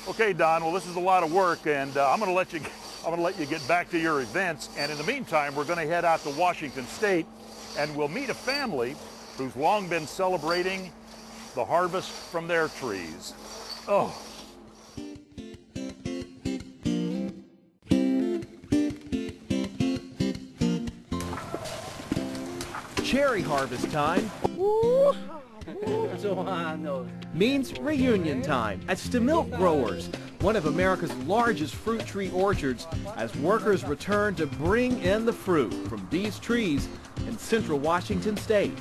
Okay, Don. Well, this is a lot of work, and I'm going to let you get back to your events. And in the meantime, we're going to head out to Washington State, and we'll meet a family who's long been celebrating the harvest from their trees. Oh. Cherry harvest time means reunion time at Stemilt Growers, one of America's largest fruit tree orchards, as workers return to bring in the fruit from these trees in central Washington State.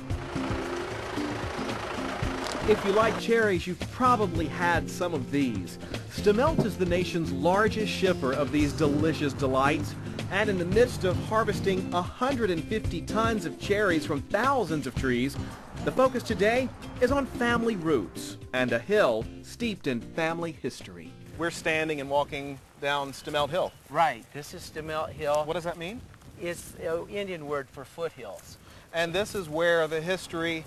If you like cherries, you've probably had some of these. Stemilt is the nation's largest shipper of these delicious delights, and in the midst of harvesting 150 tons of cherries from thousands of trees, the focus today is on family roots and a hill steeped in family history. We're standing and walking down Stemilt Hill. Right, this is Stemilt Hill. What does that mean? It's an Indian word for foothills. And this is where the history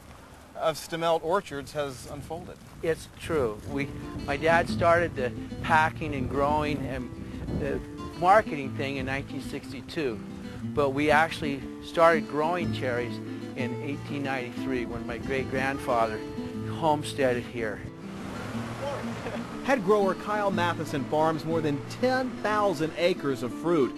of Stemilt orchards has unfolded. It's true. My dad started the packing and growing and the marketing thing in 1962, but we actually started growing cherries in 1893 when my great-grandfather homesteaded here. Head grower Kyle Matheson farms more than 10,000 acres of fruit,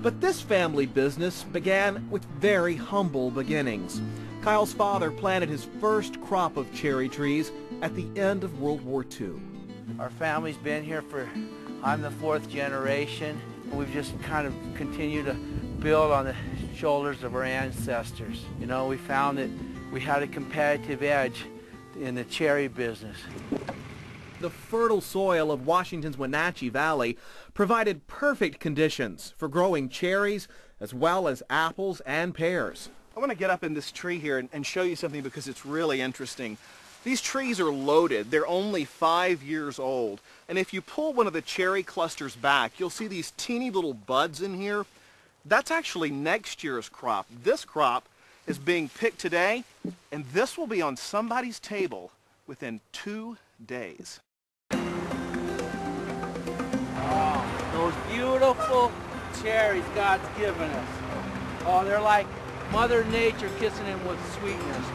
but this family business began with very humble beginnings. Kyle's father planted his first crop of cherry trees at the end of World War II. Our family's been here I'm the fourth generation. We've just kind of continued to build on the shoulders of our ancestors. You know, we found that we had a competitive edge in the cherry business. The fertile soil of Washington's Wenatchee Valley provided perfect conditions for growing cherries as well as apples and pears. I want to get up in this tree here and show you something because it's really interesting. These trees are loaded. They're only 5 years old. And if you pull one of the cherry clusters back, you'll see these teeny little buds in here. That's actually next year's crop. This crop is being picked today, and this will be on somebody's table within 2 days. Oh, those beautiful cherries God's given us. Oh, they're like Mother Nature kissing him with sweetness.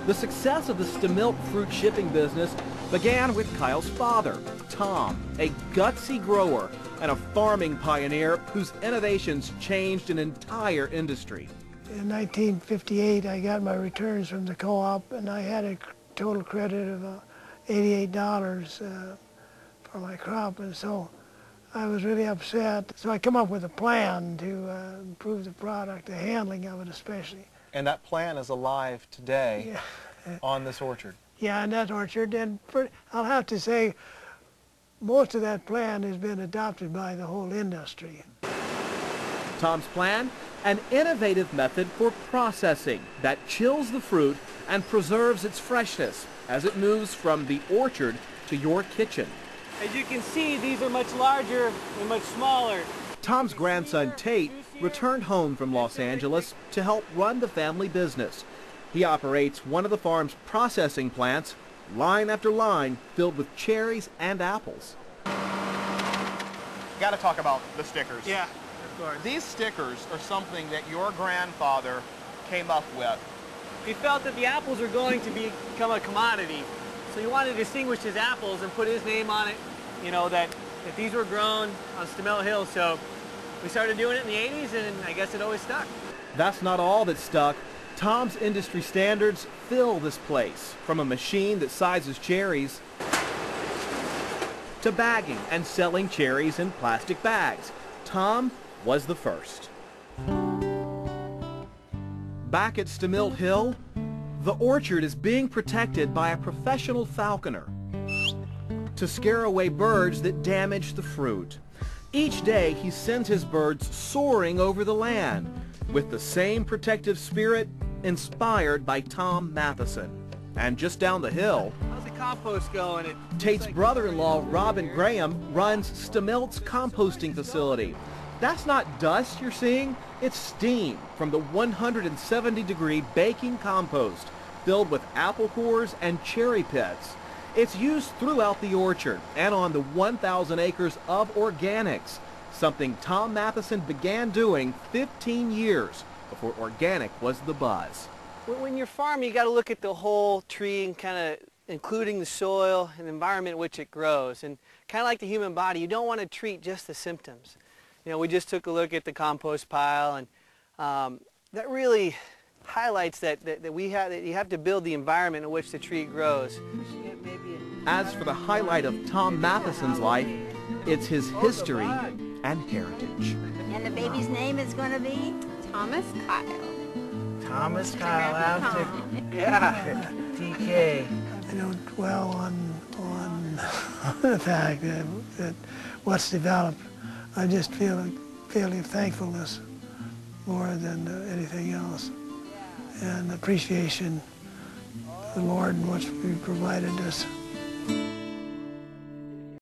The success of the Stemilt fruit shipping business began with Kyle's father, Tom, a gutsy grower and a farming pioneer whose innovations changed an entire industry. In 1958, I got my returns from the co-op, and I had a total credit of $88 for my crop, and so I was really upset. So I come up with a plan to improve the product, the handling of it especially. And that plan is alive today on this orchard. Yeah, in that orchard. And I'll have to say, most of that plan has been adopted by the whole industry. Tom's plan? An innovative method for processing that chills the fruit and preserves its freshness as it moves from the orchard to your kitchen. As you can see, these are much larger and much smaller. Tom's grandson, Tate, returned home from Los Angeles to help run the family business. He operates one of the farm's processing plants, line after line filled with cherries and apples. Got to talk about the stickers. Yeah, of course. These stickers are something that your grandfather came up with. He felt that the apples were going to become a commodity, so he wanted to distinguish his apples and put his name on it, you know, that these were grown on Stemilt Hill. So we started doing it in the 80s, and I guess it always stuck. That's not all that stuck. Tom's industry standards fill this place, from a machine that sizes cherries to bagging and selling cherries in plastic bags. Tom was the first. Back at Stemilt Hill, the orchard is being protected by a professional falconer to scare away birds that damage the fruit. Each day he sends his birds soaring over the land with the same protective spirit inspired by Tom Matheson. And just down the hill, How's the compost going? Tate's brother-in-law, Robin Graham, runs Stemilt's composting facility. That's not dust you're seeing, it's steam from the 170-degree baking compost filled with apple cores and cherry pits. It's used throughout the orchard and on the 1,000 acres of organics, something Tom Matheson began doing 15 years before organic was the buzz. When you're farming, you got to look at the whole tree and kind of including the soil and the environment in which it grows. And kind of like the human body, you don't want to treat just the symptoms. You know, we just took a look at the compost pile, and that really highlights that you have to build the environment in which the tree grows. As for the highlight of Tom Matheson's life, it's his history and heritage. And the baby's name is going to be Thomas Kyle. Thomas Kyle after, yeah, TK. I don't dwell on the fact that what's developed. I just feel a feeling of thankfulness more than anything else, and appreciation of the Lord and what's provided us.